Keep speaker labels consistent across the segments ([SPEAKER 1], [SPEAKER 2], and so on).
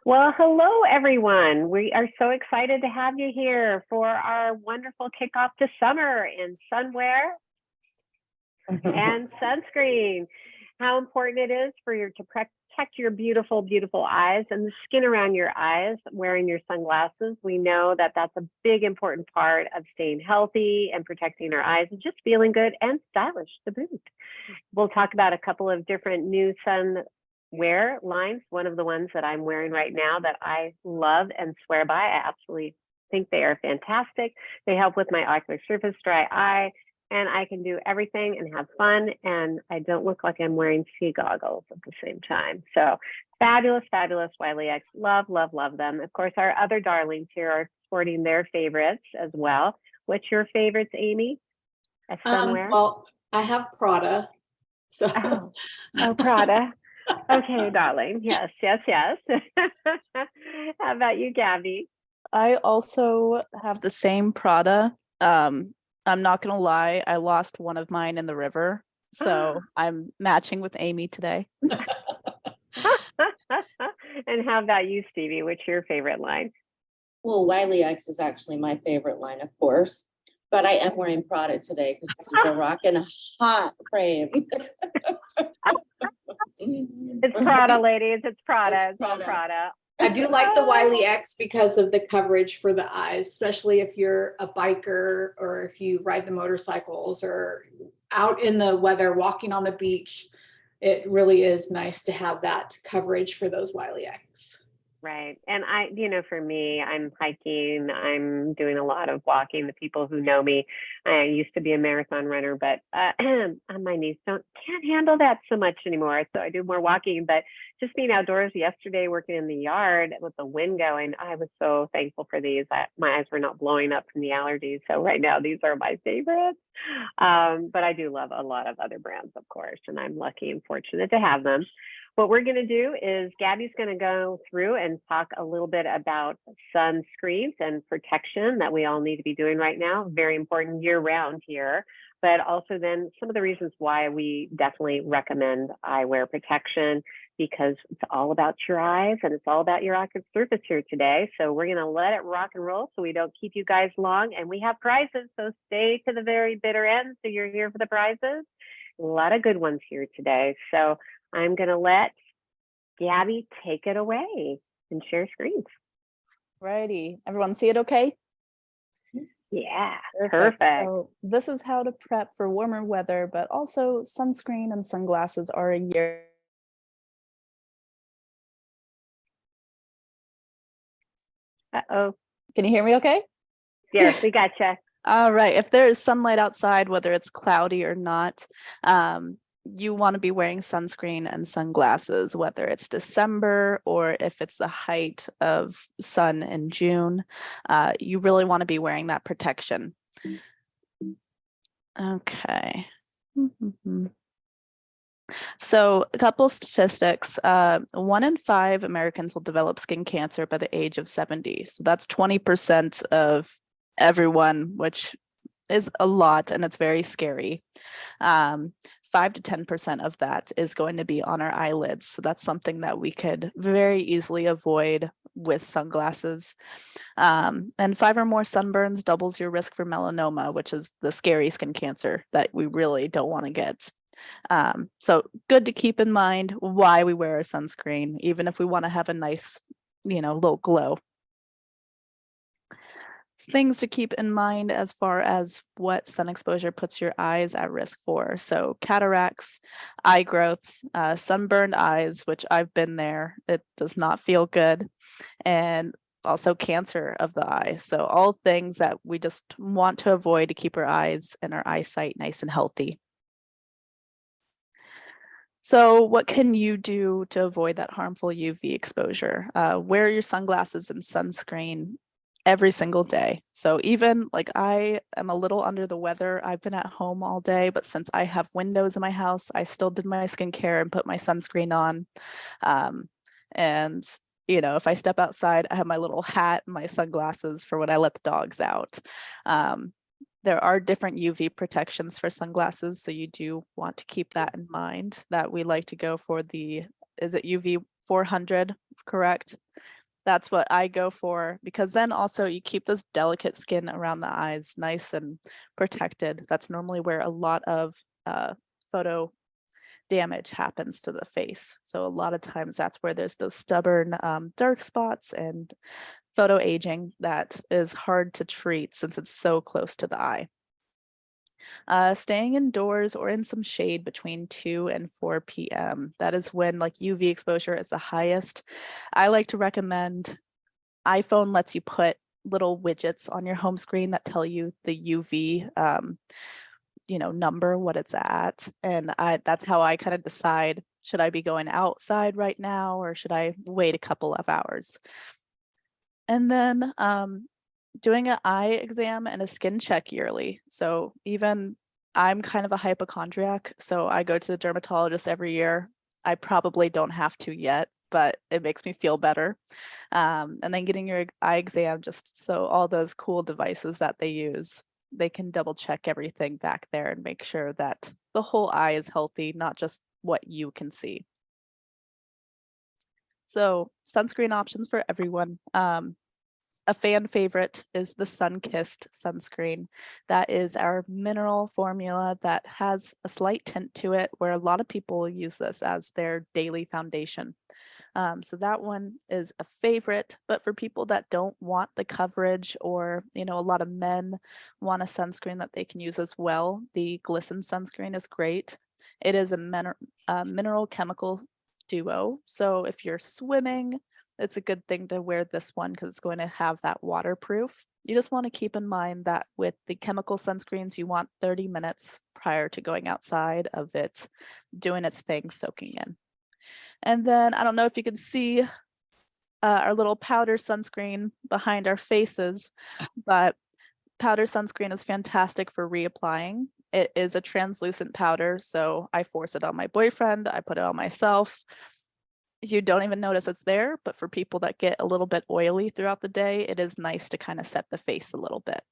[SPEAKER 1] Well, hello, everyone. We are so excited to have you here for our wonderful kickoff to summer in sunwear and sunscreen. How important it is for you to protect your beautiful, beautiful eyes and the skin around your eyes wearing your sunglasses. We know that that's a big, important part of staying healthy and protecting our eyes and just feeling good and stylish to boot. We'll talk about a couple of different new sun wear lines. One of the ones that I'm wearing right now that I love and swear by. I absolutely think they are fantastic. They help with my ocular surface, dry eye, and I can do everything and have fun. And I don't look like I'm wearing ski goggles at the same time. So fabulous, fabulous Wiley X. Love, love, love them. Of course, our other darlings here are sporting their favorites as well. What's your favorites, Amy? As sunwear?
[SPEAKER 2] Well, I have Prada. So
[SPEAKER 1] Oh, Prada. Okay, darling. Yes, yes, yes. How about you, Gabby?
[SPEAKER 3] I also have the same Prada. I'm not gonna lie, I lost one of mine in the river, so I'm matching with Amy today.
[SPEAKER 1] And how about you, Stevie? What's your favorite line?
[SPEAKER 4] Well, Wiley X is actually my favorite line, of course, but I am wearing Prada today because it's a rockin' hot frame.
[SPEAKER 1] It's Prada, ladies. It's Prada. It's all Prada.
[SPEAKER 2] I do like the Wiley X because of the coverage for the eyes, especially if you're a biker or if you ride the motorcycles or out in the weather, walking on the beach. It really is nice to have that coverage for those Wiley X.
[SPEAKER 1] Right. And for me, I'm hiking, I'm doing a lot of walking. The people who know me, I used to be a marathon runner, but my knees can't handle that so much anymore. So I do more walking, but just being outdoors yesterday, working in the yard with the wind going, I was so thankful for these. My eyes were not blowing up from the allergies. So right now, these are my favorites. But I do love a lot of other brands, of course, and I'm lucky and fortunate to have them. What we're going to do is Gabby's going to go through and talk a little bit about sunscreens and protection that we all need to be doing right now. Very important year round here, but also then some of the reasons why we definitely recommend eyewear protection, because it's all about your eyes and it's all about your ocular surface here today. So we're going to let it rock and roll so we don't keep you guys long, and we have prizes. So stay to the very bitter end. So you're here for the prizes. A lot of good ones here today. So I'm going to let Gabby take it away and share screens.
[SPEAKER 3] Righty. Everyone see it okay?
[SPEAKER 1] Yeah, perfect.
[SPEAKER 3] So this is how to prep for warmer weather, but also sunscreen and sunglasses are a year.
[SPEAKER 1] Uh-oh.
[SPEAKER 3] Can you hear me okay?
[SPEAKER 1] Yes, we gotcha.
[SPEAKER 3] All right. If there is sunlight outside, whether it's cloudy or not, you want to be wearing sunscreen and sunglasses, whether it's December or if it's the height of sun in June. You really want to be wearing that protection. Okay. So a couple of statistics. 1 in 5 Americans will develop skin cancer by the age of 70. So that's 20% of everyone, which is a lot, and it's very scary. 5 to 10% of that is going to be on our eyelids. So that's something that we could very easily avoid with sunglasses. And 5 or more sunburns doubles your risk for melanoma, which is the scary skin cancer that we really don't want to get. So good to keep in mind why we wear a sunscreen, even if we want to have a nice, little glow. Things to keep in mind as far as what sun exposure puts your eyes at risk for. So cataracts, eye growths, sunburned eyes, which I've been there. It does not feel good. And also cancer of the eye. So all things that we just want to avoid to keep our eyes and our eyesight nice and healthy. So what can you do to avoid that harmful UV exposure? Wear your sunglasses and sunscreen every single day. So even like I am a little under the weather, I've been at home all day, but since I have windows in my house, I still did my skincare and put my sunscreen on. And if I step outside, I have my little hat and my sunglasses for when I let the dogs out. There are different UV protections for sunglasses, so you do want to keep that in mind, that we like to go for is it UV 400 correct? That's what I go for, because then also you keep this delicate skin around the eyes nice and protected. That's normally where a lot of photo damage happens to the face. So a lot of times that's where there's those stubborn dark spots and photo aging that is hard to treat since it's so close to the eye. Staying indoors or in some shade between 2 and 4 p.m. That is when like UV exposure is the highest. I like to recommend, iPhone lets you put little widgets on your home screen that tell you the UV number, what it's at. And that's how I kind of decide, should I be going outside right now or should I wait a couple of hours? And then doing an eye exam and a skin check yearly. So even I'm kind of a hypochondriac, so I go to the dermatologist every year. I probably don't have to yet, but it makes me feel better. And then getting your eye exam, just so all those cool devices that they use, they can double check everything back there and make sure that the whole eye is healthy, not just what you can see. So sunscreen options for everyone. A fan favorite is the Sunkissed sunscreen. That is our mineral formula that has a slight tint to it, where a lot of people use this as their daily foundation. So that one is a favorite, but for people that don't want the coverage, or a lot of men want a sunscreen that they can use as well, the Glisten sunscreen is great. It is a mineral chemical duo. So if you're swimming, it's a good thing to wear this one because it's going to have that waterproof. You just want to keep in mind that with the chemical sunscreens, you want 30 minutes prior to going outside of it doing its thing, soaking in. And then I don't know if you can see our little powder sunscreen behind our faces, but powder sunscreen is fantastic for reapplying. It is a translucent powder, so I force it on my boyfriend, I put it on myself. You don't even notice it's there, but for people that get a little bit oily throughout the day, it is nice to kind of set the face a little bit.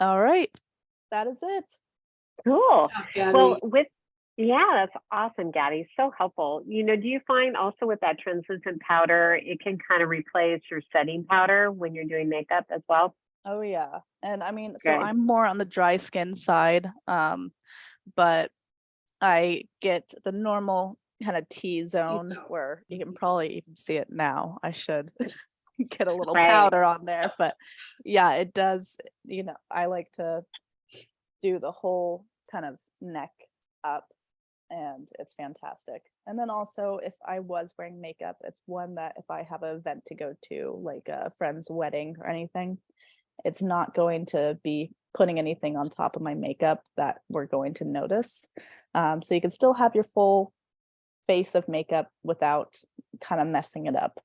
[SPEAKER 3] All right, that is it.
[SPEAKER 1] Cool.
[SPEAKER 2] Yeah,
[SPEAKER 1] Well,
[SPEAKER 2] Gabby.
[SPEAKER 1] yeah, that's awesome, Gabby. So helpful. Do you find also with that translucent powder, it can kind of replace your setting powder when you're doing makeup as well?
[SPEAKER 3] Oh yeah, and I mean, so
[SPEAKER 1] Good.
[SPEAKER 3] I'm more on the dry skin side, but I get the normal kind of T-zone
[SPEAKER 2] T-zone.
[SPEAKER 3] where you can probably even see it now. I should get a little
[SPEAKER 1] Right.
[SPEAKER 3] powder on there, but yeah, it does, I like to do the whole kind of neck up, and it's fantastic. And then also, if I was wearing makeup, it's one that if I have an event to go to, like a friend's wedding or anything, it's not going to be putting anything on top of my makeup that we're going to notice. So you can still have your full face of makeup without kind of messing it up.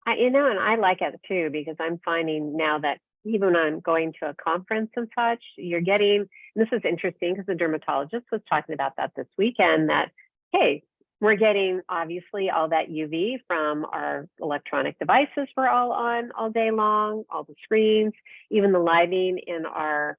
[SPEAKER 1] And I like it too, because I'm finding now that even when I'm going to a conference and such, you're getting, and this is interesting because the dermatologist was talking about that this weekend, that, hey, we're getting obviously all that UV from our electronic devices we're all on all day long, all the screens, even the lighting in our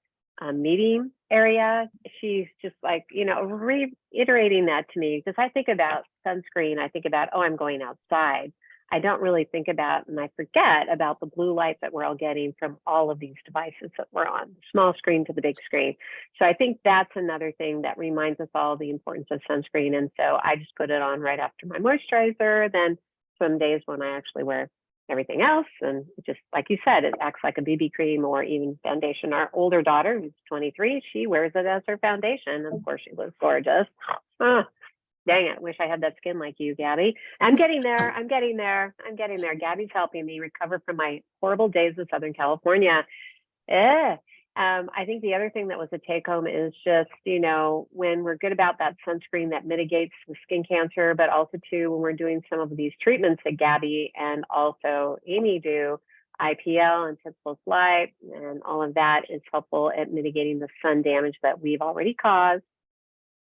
[SPEAKER 1] meeting area. She's just like, reiterating that to me, because I think about sunscreen, I think about, oh, I'm going outside. I don't really think about, and I forget about the blue light that we're all getting from all of these devices that we're on, the small screen to the big screen. So I think that's another thing that reminds us all the importance of sunscreen. And so I just put it on right after my moisturizer. Then some days when I actually wear everything else, and it just, like you said, it acts like a BB cream or even foundation. Our older daughter, who's 23, she wears it as her foundation. And of course, she looks gorgeous. Dang it, wish I had that skin like you, Gabby. I'm getting there. I'm getting there. Gabby's helping me recover from my horrible days in Southern California. I think the other thing that was a take home is just, when we're good about that sunscreen that mitigates the skin cancer, but also too, when we're doing some of these treatments that Gabby and also Amy do, IPL and Tips Light and all of that is helpful at mitigating the sun damage that we've already caused,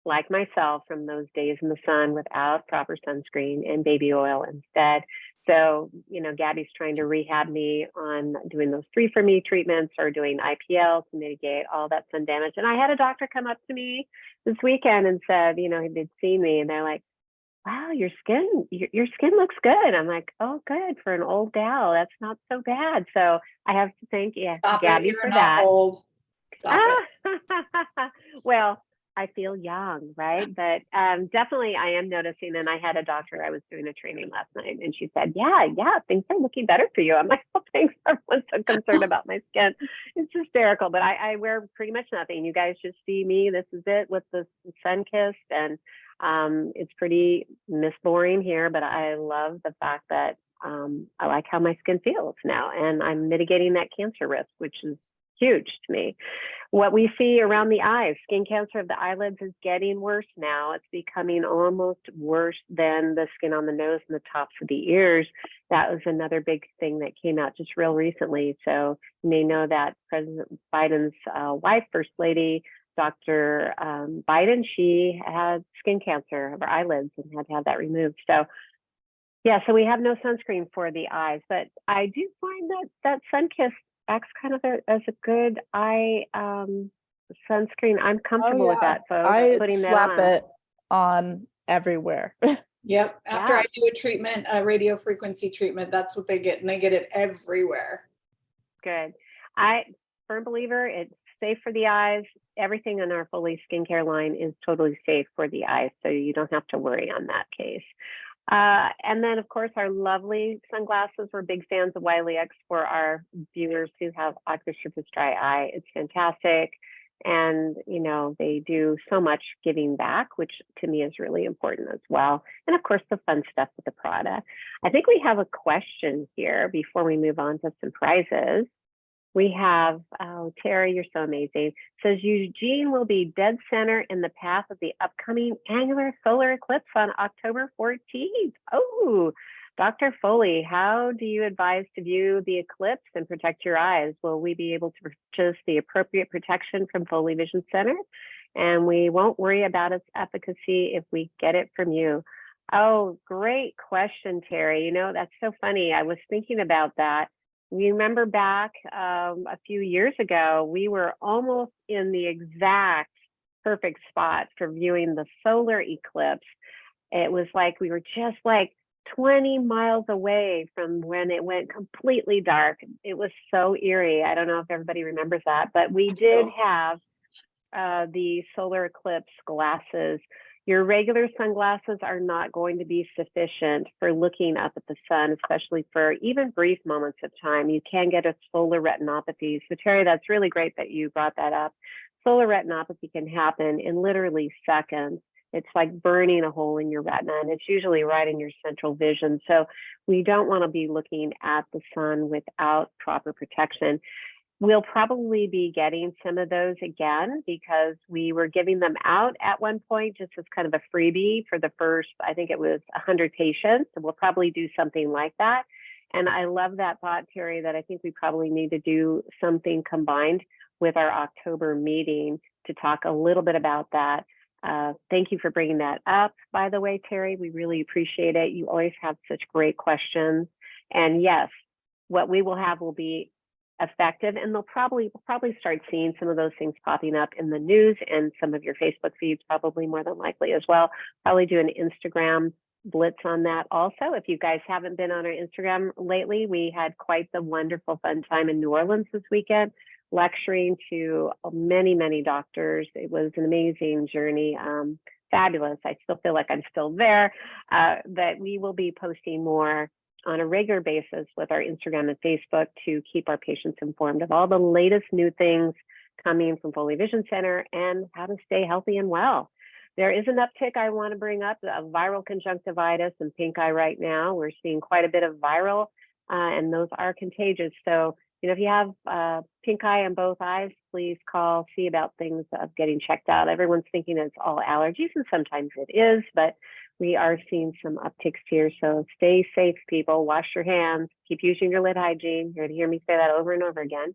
[SPEAKER 1] like myself, from those days in the sun without proper sunscreen and baby oil instead. So, Gabby's trying to rehab me on doing those 3 for Me treatments or doing IPL to mitigate all that sun damage. And I had a doctor come up to me this weekend and said, they'd seen me and they're like, wow, your skin looks good. I'm like, oh, good for an old gal. That's not so bad. So I have to thank
[SPEAKER 2] Stop it,
[SPEAKER 1] Gabby
[SPEAKER 2] you're
[SPEAKER 1] for
[SPEAKER 2] not
[SPEAKER 1] that.
[SPEAKER 2] old. Stop it.
[SPEAKER 1] Well, I feel young, right? But definitely I am noticing, and I had a doctor, I was doing a training last night, and she said, yeah, things are looking better for you. I'm like, oh, thanks. Everyone's so concerned about my skin. It's hysterical, but I wear pretty much nothing. You guys just see me. This is it with the sun-kissed, and it's pretty Miss Boring here, but I love the fact that I like how my skin feels now, and I'm mitigating that cancer risk, which is huge to me. What we see around the eyes, skin cancer of the eyelids is getting worse now. It's becoming almost worse than the skin on the nose and the tops of the ears. That was another big thing that came out just real recently. So you may know that President Biden's wife, First Lady, Dr. Biden, she had skin cancer of her eyelids and had to have that removed. So yeah, so we have no sunscreen for the eyes, but I do find that Sunkist acts kind of as a good eye sunscreen. I'm comfortable with
[SPEAKER 3] yeah.
[SPEAKER 1] that, folks.
[SPEAKER 3] I
[SPEAKER 1] putting that
[SPEAKER 3] slap
[SPEAKER 1] on.
[SPEAKER 3] it on everywhere.
[SPEAKER 2] Yep. After
[SPEAKER 1] Yeah.
[SPEAKER 2] I do a treatment, a radio frequency treatment, that's what they get, and they get it everywhere.
[SPEAKER 1] Good. I firm believer it's safe for the eyes. Everything in our Foley skincare line is totally safe for the eyes, so you don't have to worry on that case. And then, of course, our lovely sunglasses. We're big fans of Wiley X for our viewers who have ocular surface dry eye. It's fantastic. And, you know, they do so much giving back, which to me is really important as well. And of course, the fun stuff with the product. I think we have a question here before we move on to some prizes. We have, oh, Terry, you're so amazing. Says Eugene will be dead center in the path of the upcoming annular solar eclipse on October 14th. Oh, Dr. Foley, how do you advise to view the eclipse and protect your eyes? Will we be able to purchase the appropriate protection from Foley Vision Center? And we won't worry about its efficacy if we get it from you. Oh, great question, Terry. You know, that's so funny. I was thinking about that. We remember back a few years ago, we were almost in the exact perfect spot for viewing the solar eclipse. It was like we were just like 20 miles away from when it went completely dark. It was so eerie. I don't know if everybody remembers that, but we did have the solar eclipse glasses. Your regular sunglasses are not going to be sufficient for looking up at the sun, especially for even brief moments of time. You can get a solar retinopathy. So Terry, that's really great that you brought that up. Solar retinopathy can happen in literally seconds. It's like burning a hole in your retina, and it's usually right in your central vision. So we don't want to be looking at the sun without proper protection. We'll probably be getting some of those again because we were giving them out at one point just as kind of a freebie for the first, I think it was 100 patients. So we'll probably do something like that. And I love that thought, Terry, that I think we probably need to do something combined with our October meeting to talk a little bit about that. Thank you for bringing that up, by the way, Terry. We really appreciate it. You always have such great questions. And yes, what we will have will be effective, and we'll probably start seeing some of those things popping up in the news and some of your Facebook feeds, probably more than likely as well. Probably do an Instagram blitz on that also. If you guys haven't been on our Instagram lately, we had quite the wonderful fun time in New Orleans this weekend, lecturing to many doctors. It was an amazing journey. Fabulous. I still feel like I'm still there, but we will be posting more on a regular basis with our Instagram and Facebook to keep our patients informed of all the latest new things coming from Foley Vision Center and how to stay healthy and well. There is an uptick I want to bring up of viral conjunctivitis and pink eye right now. We're seeing quite a bit of viral, and those are contagious. So, you know, if you have pink eye on both eyes, please call, see about things of getting checked out. Everyone's thinking it's all allergies, and sometimes it is, but we are seeing some upticks here. So stay safe, people. Wash your hands. Keep using your lid hygiene. You're going to hear me say that over and over again.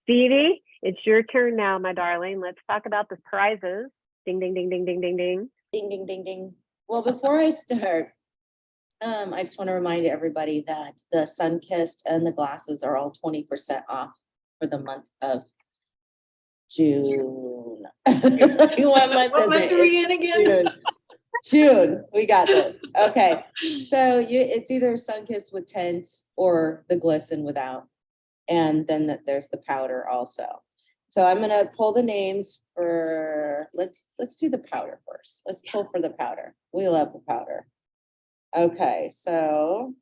[SPEAKER 1] Stevie, it's your turn now, my darling. Let's talk about the prizes. Ding, ding, ding, ding, ding, ding, ding.
[SPEAKER 4] Ding, ding, ding, ding. Well, before I start, I just want to remind everybody that the Sunkist and the glasses are all 20% off for the month of June. What month
[SPEAKER 2] What
[SPEAKER 4] is
[SPEAKER 2] month
[SPEAKER 4] it?
[SPEAKER 2] are we in again?
[SPEAKER 4] June. June, we got this. Okay, so it's either Sunkist with tint or the glisten without. And then there's the powder also. So I'm gonna pull the names for, let's do the powder first. Let's pull for the powder. We love the powder. Okay, so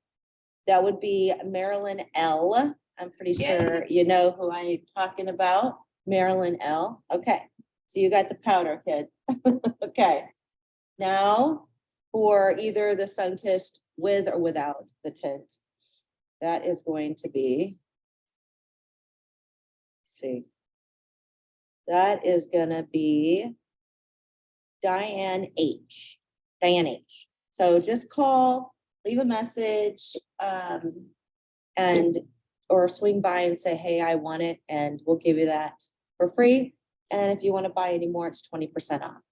[SPEAKER 4] that would be Marilyn L. I'm pretty sure you know who I'm talking about. Marilyn L. Okay, so you got the powder, kid. Okay. Now for either the Sunkist with or without the tint, that is going to be, let's see, that is gonna be Diane H. Diane H. So just call, leave a message, and or swing by and say, hey, I want it, and we'll give you that for free. And if you want to buy any more, it's 20% off.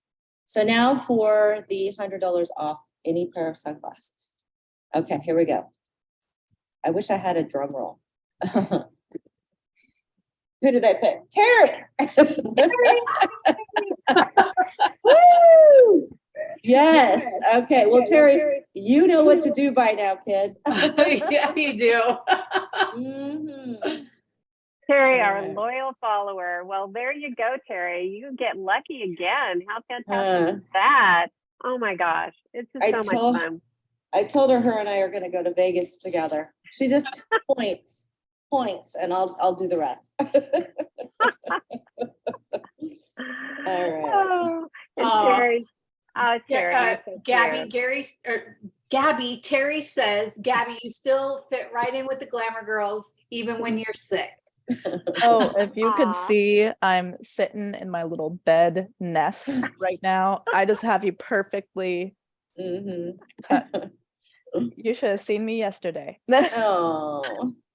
[SPEAKER 4] So now for the $100 off any pair of sunglasses. Okay, here we go. I wish I had a drum roll. Who did I pick? Terry. Woo! Yes. Okay. Well, Terry, you know what to do by now, kid.
[SPEAKER 2] Yeah, you do.
[SPEAKER 4] Mhm.
[SPEAKER 1] Terry, our
[SPEAKER 4] Alright.
[SPEAKER 1] loyal follower. Well, there you go, Terry. You get lucky again. How fantastic is that? Oh my gosh. It's just
[SPEAKER 4] I
[SPEAKER 1] so much
[SPEAKER 4] told-
[SPEAKER 1] fun.
[SPEAKER 4] I told her and I are going to go to Vegas together. She just points, and I'll do the rest. All right.
[SPEAKER 1] Oh, and
[SPEAKER 2] Aw.
[SPEAKER 1] Terry. Oh, Terry. you're so
[SPEAKER 2] Gabby,
[SPEAKER 1] cute.
[SPEAKER 2] Gabby, Terry says, Gabby, you still fit right in with the glamour girls, even when you're sick.
[SPEAKER 3] Oh, if you could
[SPEAKER 1] Aw.
[SPEAKER 3] see, I'm sitting in my little bed nest right now. I just have you perfectly.
[SPEAKER 4] Mhm.
[SPEAKER 3] You should have seen me yesterday.
[SPEAKER 4] Oh.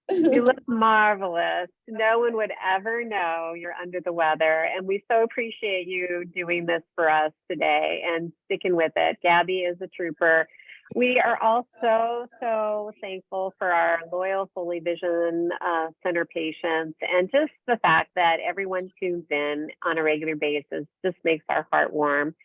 [SPEAKER 1] You look marvelous. No one would ever know you're under the weather. And we so appreciate you doing this for us today and sticking with it. Gabby is a trooper. We are also so thankful for our loyal Foley Vision Center patients, and just the fact that everyone tunes in on a regular basis just makes our heart warm.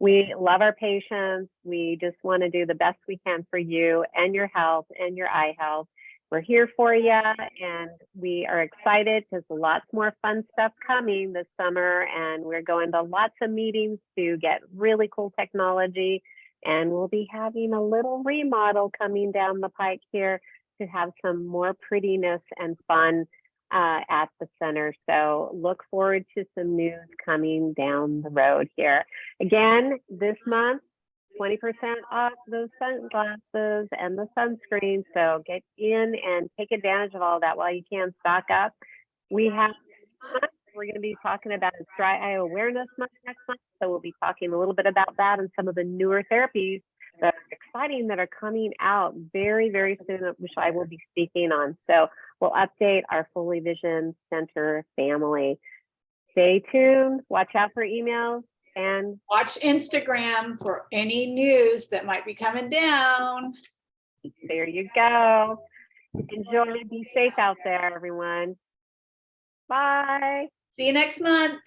[SPEAKER 1] We love our patients. We just want to do the best we can for you and your health and your eye health. We're here for you, and we are excited because lots more fun stuff coming this summer, and we're going to lots of meetings to get really cool technology, and we'll be having a little remodel coming down the pike here to have some more prettiness and fun at the center. So look forward to some news coming down the road here. Again, this month, 20% off those sunglasses and the sunscreen. So get in and take advantage of all that while you can. Stock up. We're going to be talking about Dry Eye Awareness Month next month. So we'll be talking a little bit about that and some of the newer therapies that are exciting that are coming out very, very soon, which I will be speaking on. So we'll update our Foley Vision Center family. Stay tuned. Watch out for emails. And
[SPEAKER 2] Watch Instagram for any news that might be coming down.
[SPEAKER 1] there you go. Enjoy. Be safe out there, everyone. Bye.
[SPEAKER 2] See you next month.